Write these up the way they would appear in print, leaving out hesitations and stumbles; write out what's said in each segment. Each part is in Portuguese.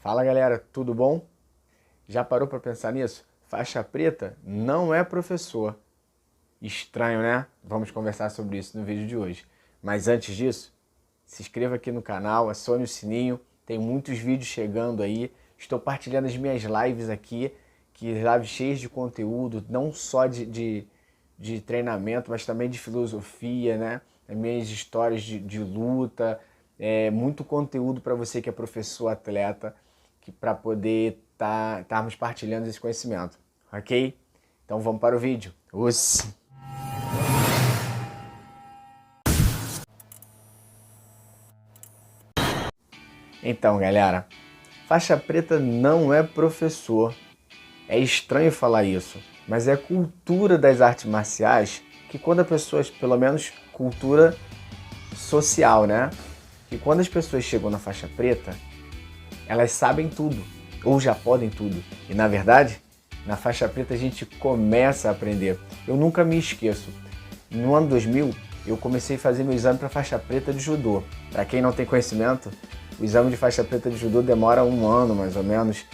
Fala galera, tudo bom? Já parou para pensar nisso? Faixa preta não é professor. Estranho, né? Vamos conversar sobre isso no vídeo de hoje. Mas antes disso, se inscreva aqui no canal, acione o sininho, tem muitos vídeos chegando aí. Estou partilhando as minhas lives aqui, lives cheias de conteúdo, não só de treinamento, mas também de filosofia, né? As minhas histórias de luta, muito conteúdo para você que é professor, atleta, para poder estarmos partilhando esse conhecimento, ok? Então vamos para o vídeo. Então, galera, faixa preta não é professor. É estranho falar isso, mas é cultura das artes marciais que quando a pessoa, pelo menos cultura social, né? Que quando as pessoas chegam na faixa preta, elas sabem tudo, ou já podem tudo. E na verdade, na faixa preta a gente começa a aprender. Eu nunca me esqueço. No ano 2000, eu comecei a fazer meu exame para faixa preta de judô. Para quem não tem conhecimento, o exame de faixa preta de judô demora 1 ano, mais ou menos,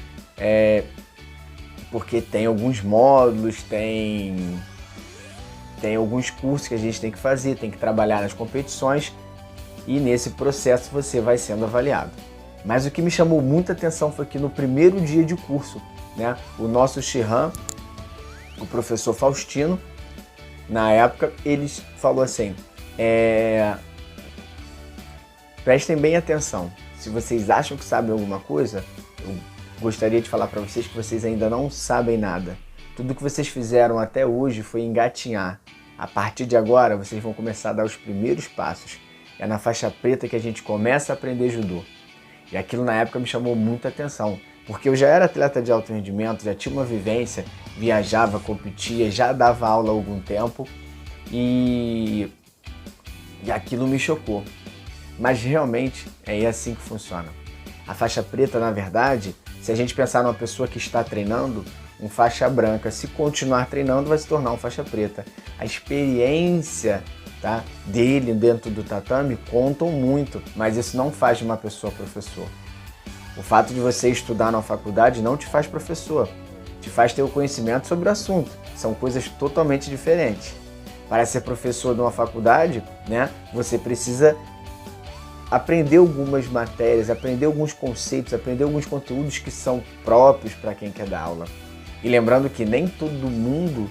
porque tem alguns módulos, tem alguns cursos que a gente tem que fazer, tem que trabalhar nas competições e nesse processo você vai sendo avaliado. Mas o que me chamou muita atenção foi que no primeiro dia de curso, né, o nosso Shihan, o professor Faustino, na época, ele falou assim, prestem bem atenção, se vocês acham que sabem alguma coisa, eu gostaria de falar para vocês que vocês ainda não sabem nada. Tudo que vocês fizeram até hoje foi engatinhar. A partir de agora, vocês vão começar a dar os primeiros passos. É na faixa preta que a gente começa a aprender judô. E aquilo na época me chamou muita atenção, porque eu já era atleta de alto rendimento, já tinha uma vivência, viajava, competia, já dava aula há algum tempo e aquilo me chocou. Mas realmente é assim que funciona. A faixa preta, na verdade, se a gente pensar numa pessoa que está treinando, um faixa branca, se continuar treinando, vai se tornar um faixa preta. A experiência dele dentro do tatame contam muito, mas isso não faz de uma pessoa professor. O fato de você estudar na faculdade não te faz professor, te faz ter o conhecimento sobre o assunto. São coisas totalmente diferentes. Para ser professor de uma faculdade, né, você precisa aprender algumas matérias, aprender alguns conceitos, aprender alguns conteúdos que são próprios para quem quer dar aula. E lembrando que nem todo mundo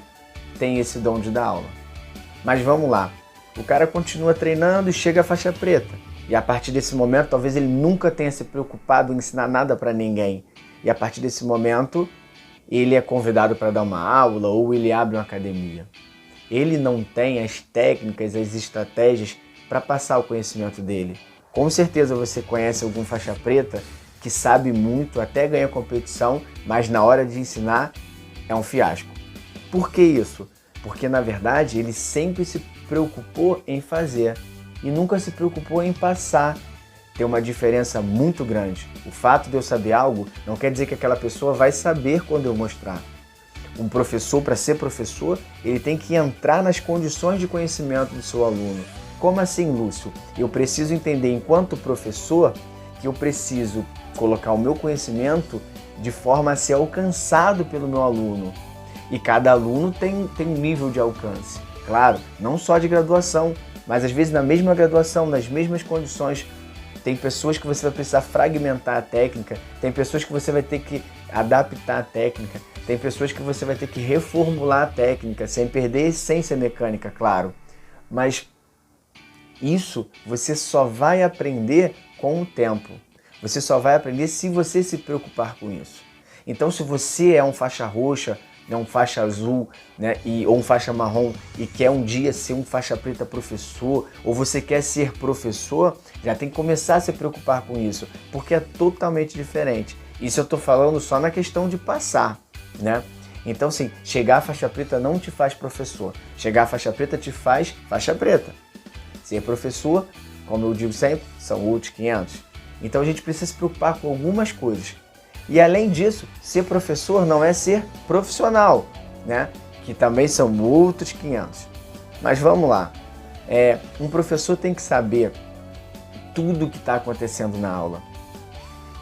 tem esse dom de dar aula. Mas vamos lá. O cara continua treinando e chega à faixa preta. E a partir desse momento, talvez ele nunca tenha se preocupado em ensinar nada para ninguém. E a partir desse momento, ele é convidado para dar uma aula ou ele abre uma academia. Ele não tem as técnicas, as estratégias para passar o conhecimento dele. Com certeza você conhece algum faixa preta que sabe muito, até ganha competição, mas na hora de ensinar é um fiasco. Por que isso? Porque na verdade ele sempre se preocupou em fazer e nunca se preocupou em passar. Tem uma diferença muito grande. O fato de eu saber algo não quer dizer que aquela pessoa vai saber quando eu mostrar. Um professor, para ser professor, ele tem que entrar nas condições de conhecimento do seu aluno. Como assim, Lúcio? Eu preciso entender, enquanto professor, que eu preciso colocar o meu conhecimento de forma a ser alcançado pelo meu aluno. E cada aluno tem um nível de alcance. Claro, não só de graduação, mas às vezes na mesma graduação, nas mesmas condições. Tem pessoas que você vai precisar fragmentar a técnica, tem pessoas que você vai ter que adaptar a técnica, tem pessoas que você vai ter que reformular a técnica, sem perder a essência mecânica, claro. Mas isso você só vai aprender com o tempo. Você só vai aprender se você se preocupar com isso. Então, se você é um faixa roxa, um faixa azul, né, ou um faixa marrom e quer um dia ser um faixa preta professor, ou você quer ser professor, já tem que começar a se preocupar com isso, porque é totalmente diferente. Isso eu estou falando só na questão de passar, né? Então, sim, chegar à faixa preta não te faz professor. Chegar à faixa preta te faz faixa preta. Ser professor, como eu digo sempre, são outros 500. Então a gente precisa se preocupar com algumas coisas. E além disso, ser professor não é ser profissional, né? Que também são outros 500. Mas vamos lá. Um professor tem que saber tudo o que está acontecendo na aula.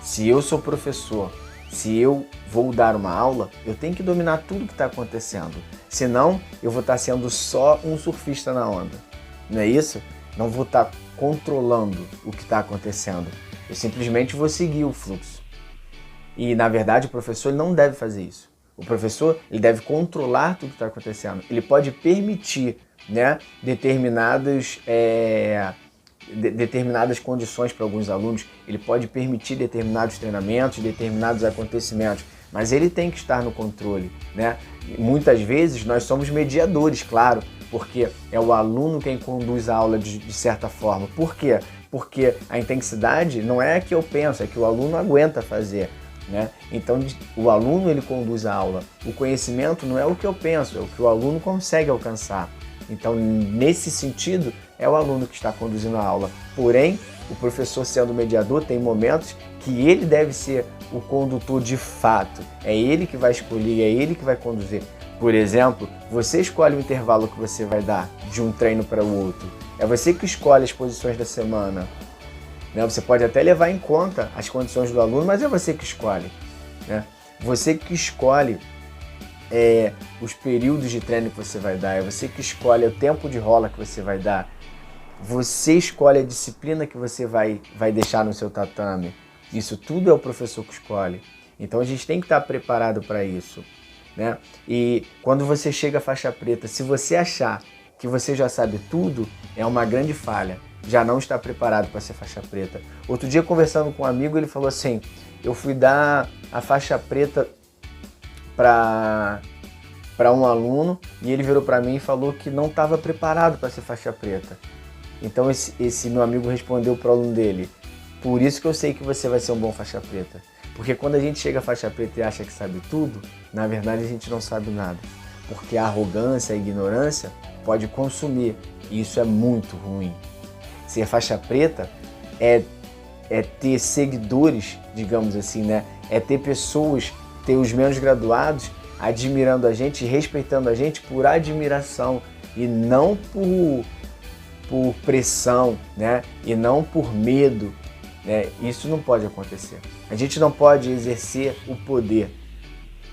Se eu sou professor, se eu vou dar uma aula, eu tenho que dominar tudo que está acontecendo. Senão, eu vou estar sendo só um surfista na onda. Não é isso? Não vou estar controlando o que está acontecendo. Eu simplesmente vou seguir o fluxo. E, na verdade, o professor ele não deve fazer isso. O professor ele deve controlar tudo que está acontecendo. Ele pode permitir, né, determinadas condições para alguns alunos. Ele pode permitir determinados treinamentos, determinados acontecimentos. Mas ele tem que estar no controle, né? E muitas vezes nós somos mediadores, claro, porque é o aluno quem conduz a aula de certa forma. Por quê? Porque a intensidade não é a que eu penso, é que o aluno aguenta fazer. Né? Então o aluno ele conduz a aula, o conhecimento não é o que eu penso, é o que o aluno consegue alcançar. Então nesse sentido é o aluno que está conduzindo a aula, porém o professor sendo mediador tem momentos que ele deve ser o condutor de fato, é ele que vai escolher, é ele que vai conduzir. Por exemplo, você escolhe o intervalo que você vai dar de um treino para o outro, é você que escolhe as posições da semana. Você pode até levar em conta as condições do aluno, mas é você que escolhe. Né? Você que escolhe os períodos de treino que você vai dar, é você que escolhe o tempo de rola que você vai dar, você escolhe a disciplina que você vai deixar no seu tatame. Isso tudo é o professor que escolhe. Então a gente tem que estar preparado para isso. Né? E quando você chega à faixa preta, se você achar que você já sabe tudo, é uma grande falha. Já não está preparado para ser faixa preta. Outro dia, conversando com um amigo, ele falou assim, eu fui dar a faixa preta para um aluno e ele virou para mim e falou que não estava preparado para ser faixa preta. Então esse meu amigo respondeu para o aluno dele, por isso que eu sei que você vai ser um bom faixa preta. Porque quando a gente chega à faixa preta e acha que sabe tudo, na verdade a gente não sabe nada. Porque a arrogância, a ignorância pode consumir e isso é muito ruim. Ser faixa preta é ter seguidores, digamos assim, né? É ter pessoas, ter os menos graduados admirando a gente, respeitando a gente por admiração e não por pressão, né? E não por medo, né? Isso não pode acontecer. A gente não pode exercer o poder,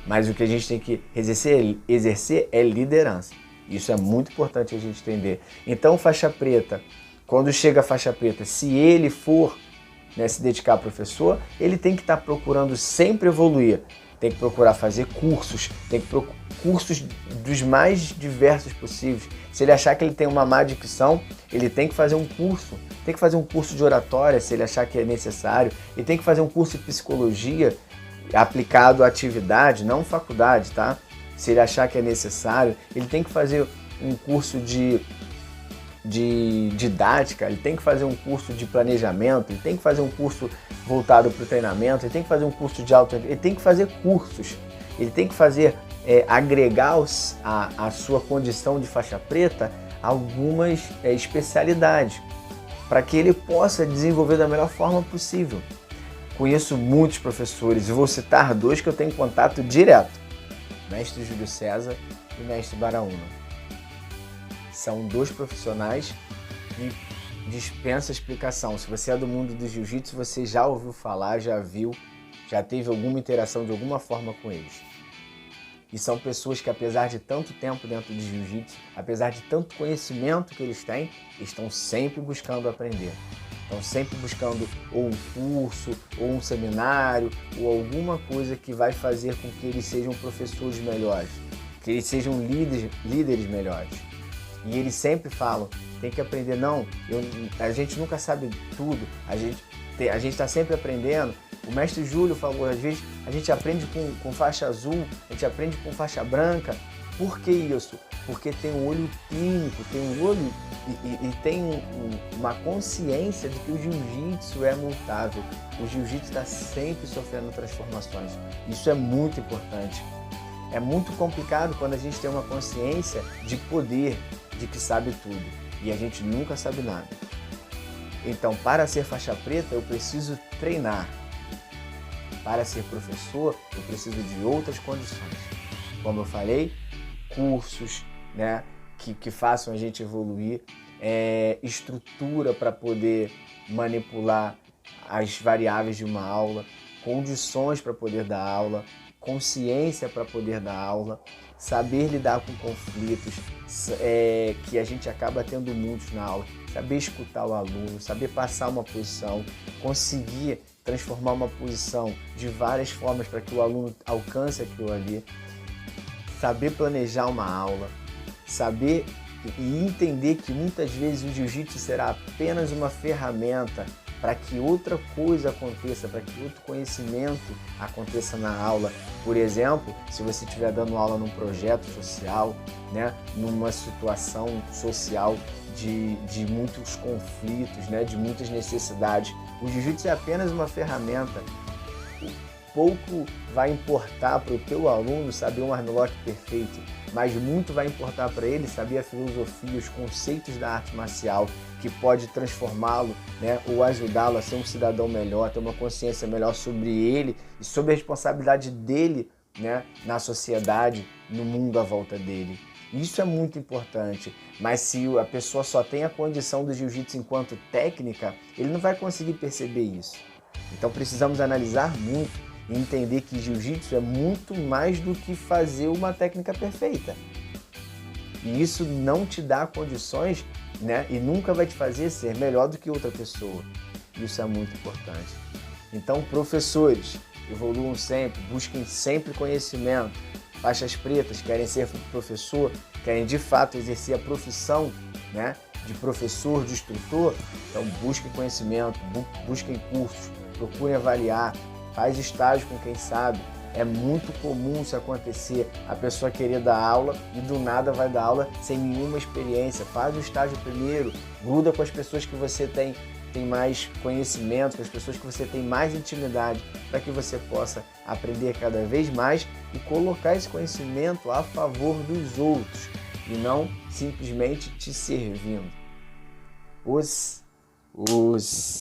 mas o que a gente tem que exercer é liderança. Isso é muito importante a gente entender. Então, faixa preta, quando chega a faixa preta, se ele for, né, se dedicar ao professor, ele tem que estar procurando sempre evoluir. Tem que procurar fazer cursos, tem que procurar cursos dos mais diversos possíveis. Se ele achar que ele tem uma má dicção, ele tem que fazer um curso. Tem que fazer um curso de oratória, se ele achar que é necessário. Ele tem que fazer um curso de psicologia aplicado à atividade, não faculdade, tá? Se ele achar que é necessário. Ele tem que fazer um curso de didática, ele tem que fazer um curso de planejamento, ele tem que fazer um curso voltado para o treinamento, ele tem que fazer um curso de ele tem que fazer cursos, ele tem que fazer, agregar a sua condição de faixa preta algumas especialidades, para que ele possa desenvolver da melhor forma possível. Conheço muitos professores, e vou citar dois que eu tenho contato direto, mestre Júlio César e mestre Baraúna. São dois profissionais que dispensam explicação. Se você é do mundo do jiu-jitsu, você já ouviu falar, já viu, já teve alguma interação de alguma forma com eles. E são pessoas que, apesar de tanto tempo dentro de jiu-jitsu, apesar de tanto conhecimento que eles têm, estão sempre buscando aprender. Estão sempre buscando ou um curso, ou um seminário, ou alguma coisa que vai fazer com que eles sejam professores melhores, que eles sejam líderes melhores. E eles sempre falam, tem que aprender, a gente nunca sabe tudo, a gente está sempre aprendendo. O mestre Júlio falou, às vezes a gente aprende com faixa azul, a gente aprende com faixa branca. Por que isso? Porque tem um olho clínico, tem um olho e tem uma consciência de que o jiu-jitsu é mutável. O jiu-jitsu está sempre sofrendo transformações. Isso é muito importante. É muito complicado quando a gente tem uma consciência de poder, de que sabe tudo, e a gente nunca sabe nada. Então, para ser faixa preta, eu preciso treinar. Para ser professor, eu preciso de outras condições. Como eu falei, cursos, né, que façam a gente evoluir, estrutura para poder manipular as variáveis de uma aula, condições para poder dar aula, consciência para poder dar aula, saber lidar com conflitos que a gente acaba tendo muitos na aula, saber escutar o aluno, saber passar uma posição, conseguir transformar uma posição de várias formas para que o aluno alcance aquilo ali, saber planejar uma aula, saber e entender que muitas vezes o jiu-jitsu será apenas uma ferramenta para que outra coisa aconteça, para que outro conhecimento aconteça na aula. Por exemplo, se você estiver dando aula num projeto social, né, numa situação social de muitos conflitos, né, de muitas necessidades, o jiu-jitsu é apenas uma ferramenta. Pouco vai importar para o teu aluno saber um armlock perfeito, mas muito vai importar para ele saber a filosofia, os conceitos da arte marcial, que pode transformá-lo, né, ou ajudá-lo a ser um cidadão melhor, ter uma consciência melhor sobre ele e sobre a responsabilidade dele, né, na sociedade, no mundo à volta dele. Isso é muito importante, mas se a pessoa só tem a condição do jiu-jitsu enquanto técnica, ele não vai conseguir perceber isso. Então precisamos analisar muito e entender que jiu-jitsu é muito mais do que fazer uma técnica perfeita. E isso não te dá condições, né? E nunca vai te fazer ser melhor do que outra pessoa. Isso é muito importante. Então, professores, evoluam sempre, busquem sempre conhecimento. Faixas pretas, querem ser professor, querem de fato exercer a profissão, né, de professor, de instrutor, então busquem conhecimento, busquem cursos, procurem avaliar, faz estágio com quem sabe. É muito comum isso acontecer, a pessoa querer dar aula e do nada vai dar aula sem nenhuma experiência. Faz o estágio primeiro, gruda com as pessoas que você tem mais conhecimento, com as pessoas que você tem mais intimidade, para que você possa aprender cada vez mais e colocar esse conhecimento a favor dos outros e não simplesmente te servindo. Os